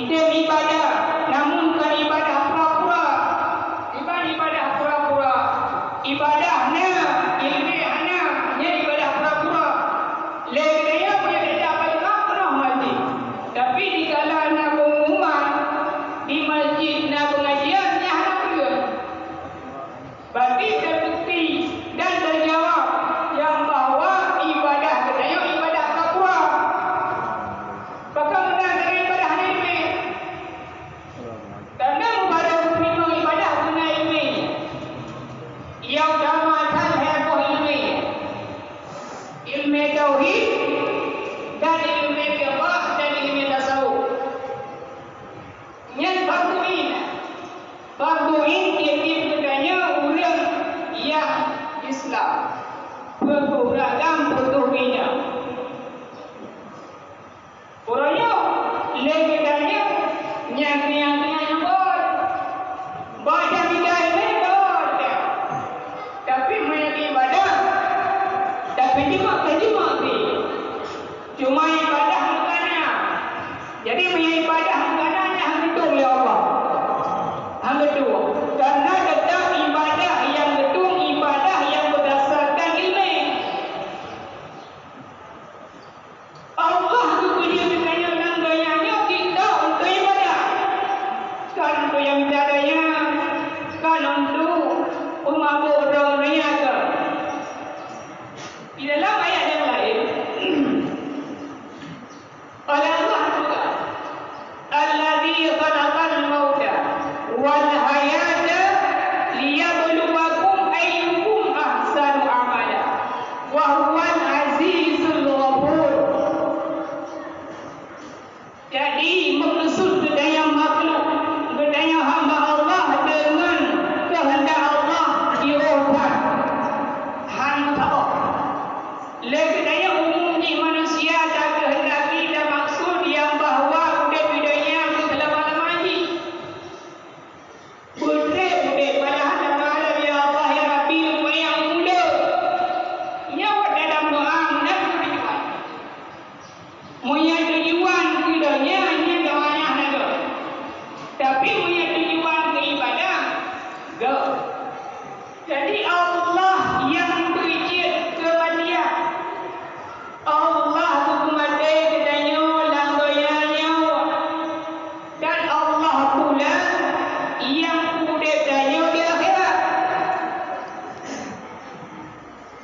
Kita ibadah, namun bukan ibadah pura-pura. Ibadah pura-pura. Ibadahnya, ilmiahnya, ibadah pura-pura. Lebihnya boleh tidak pernah mati. Tapi di kalangan pengumuman, di masjid dan pengajian, anak juga. Berarti terbukti dan terjawab yang bahawa ibadah katanya ibadah pura-pura. Maka menang dari ibadah ilmi. Karena pada memang ibadah guna ilmi. Yang utamakan heboh ilmi. Ilmi tauhid dan ilmi fiqh dan ilmi tasawuf. Yang fardu in tiap-tiap katanya orang yang Islam beragam bertuhnya. Orangnya lagi katanya yang baca bidang ini boleh. Tapi banyak ibadah. Tapi cuma ibadah makanya. Jadi punya ibadah makanya hang betul oleh Allah. Hang betul. Karena tetap ibadah yang betul, ibadah yang berdasarkan ilmu. Allah tu punya katanya dan gayanya kita untuk ibadah. Kan untuk yang caranya, kan untuk pemabuk dunia ke. Di dalam ayat yang lain, oleh Allah juga, Alladzi khalaqal mauta wal hayata liyabluwakum ayyukum ahsanu amala wa huwal azizul ghafur. Jadi maksud kedaya makhluk, kedaya hamba Allah dengan kehendak Allah diubah. Hamba lagi daya umum di manusia tak kehendaki dan maksud yang bahawa udah bidanya selama-lama ini. Udah padahal nama ya Allah ya Rabbi yang muda. Nyawa dalam doa dan tujuan. Punya tujuan bidanya hanya doanya saja. Tapi punya tujuan beribadah go. Jadi Allah yang berizin kematian. Allah hukumate katanya langgoyanya. Dan Allah pula yang kudetanya di akhirat.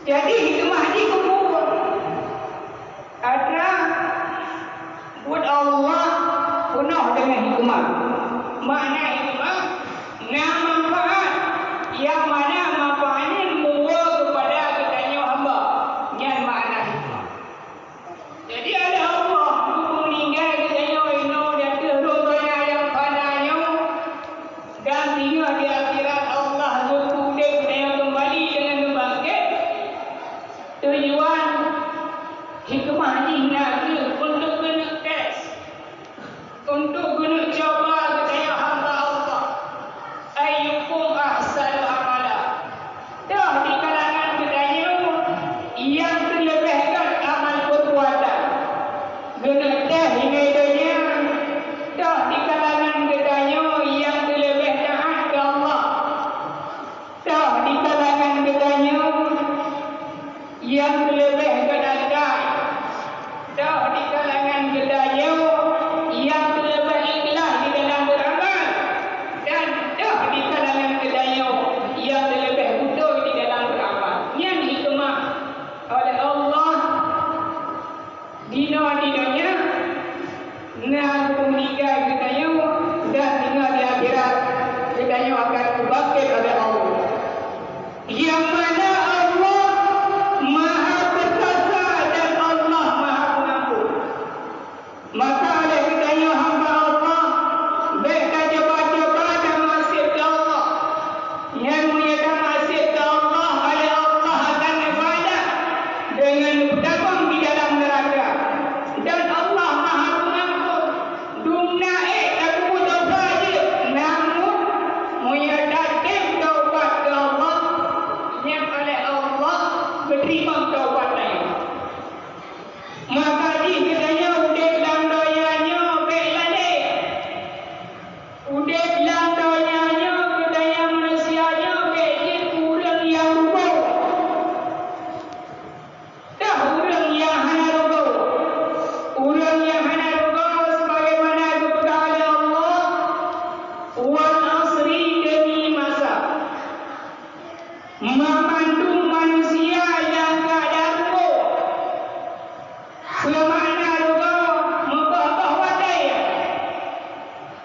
Jadi hikmah di kubur ada buat Allah penuh dengan hikmah. Makna hikmah nah manfaat yang mana manfaatnya membawa kepada katanya hamba. Yang makna hikmah. Jadi ada Allah meninggal katanya ino dan kerugiannya yang padanya dan tinggal di akhirat Allah berkudet katanya kembali dengan membangkit. Tujuan hikmah ini nak untuk kena tes, untuk kena coba katanya hamba Allah. Ayyukum ahsanu amala. Dah di kalangan katanya yang terlebihkan amal perbuatan. Kena tes hingga dunia. Dah di kalangan katanya yang terlebih taat ke Allah. Dah di kalangan katanya yang terlebih kedadak. Dah di kalangan katanya yang terlebih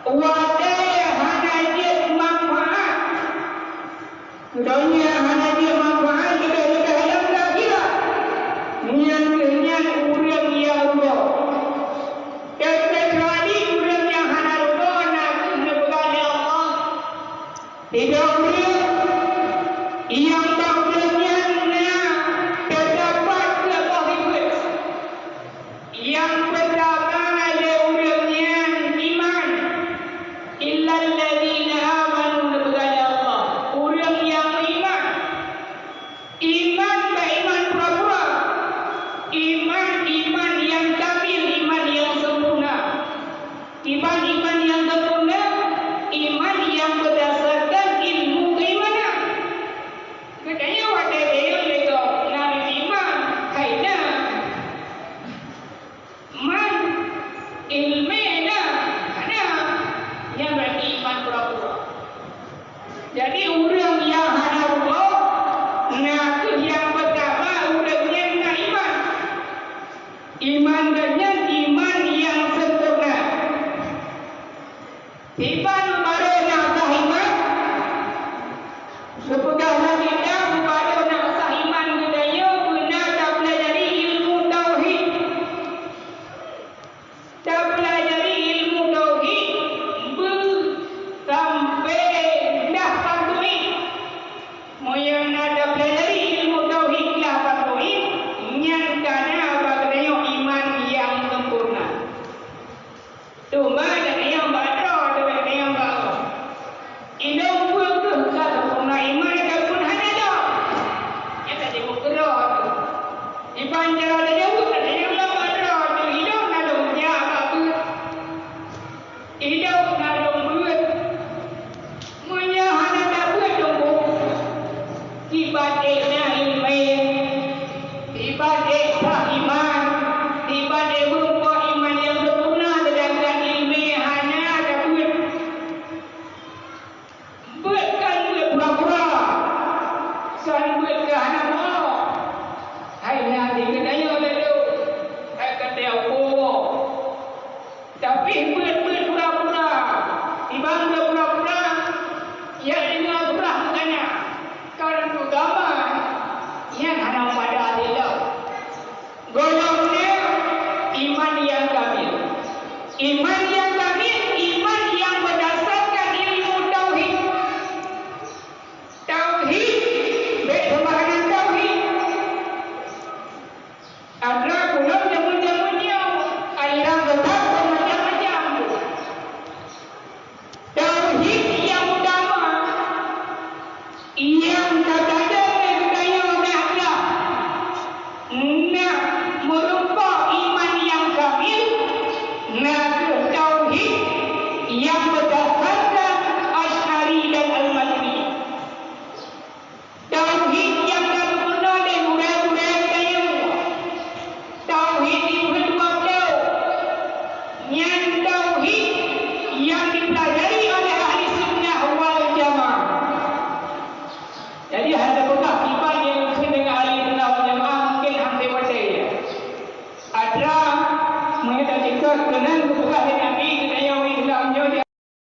Wadai hanajat manfaat. Dunia hanajat manfaat juga yang tak kira. Yang urang ya Allah. Kecuali urang yang hana Allah nak kepada Allah. Tidak urang yang tak urangnya terdapat kebahagiaan. Yang pertama ada urangnya iman. Illal ladzina amanu kepada Allah. Urang yang iman. Iman ke iman pura-pura. Iman yang kamil, iman yang sempurna. Iman yang sempurna, iman yang berdasarkan ilmu keimanan. Katanya wadah dia lego nabi iman, kaina man ilmena ada yang berarti iman pura-pura. Jadi orang yang hana Allah, nak yang pertama orangnya nak iman. Iman dengan iman yang sempurna. Iman baru nak sah iman. Sepegah kita baru nak sah iman budaya benar tak pelajari ilmu tauhid. Tak pelajari ilmu tauhid sampai dah patuhi. Moya nak dah pelajari ilmu tauhid dah patuhi. Nyatanya bagaimana iman yang sempurna. Cuma ada yang badar, ada yang baru. Ini pun tak sempurna iman tak pun hanya dah. Yang tak jauh kerah. Iman jalan ada jauh, ada yang badar. Hidup nak dunia apa? Hidup nak dunia. Moya hanya tak buat dulu. Ibadah ilmu. Ibadah sah iman, ibadah berupa iman yang sempurna sedangkan ilmu hanya ada buatkan buat pura-pura, kan buat ke hana Allah. Hai nanti kedaya lalu, hai kata apa? Tapi buat pura-pura, ibang pura-pura, ya dengan surah makanya. Kalau tu gambar, yang hana pada dia. Golongnya iman yang kamil. Iman yang kamil, iman yang berdasarkan ilmu tauhid. Tauhid, bersembahan tauhid. Ada pula jamu-jamunya, aliran besar macam-macam. Tauhid yang utama, yang tak ada budaya ada. Nak merupa iman yang kamil, nak tauhid yang berdasarkan Asy'ari dan Al-Maturidi. Tauhid yang sempurna dan urai-urai budaya. Tauhid di kedua beliau. Yang tauhid yang dipelajari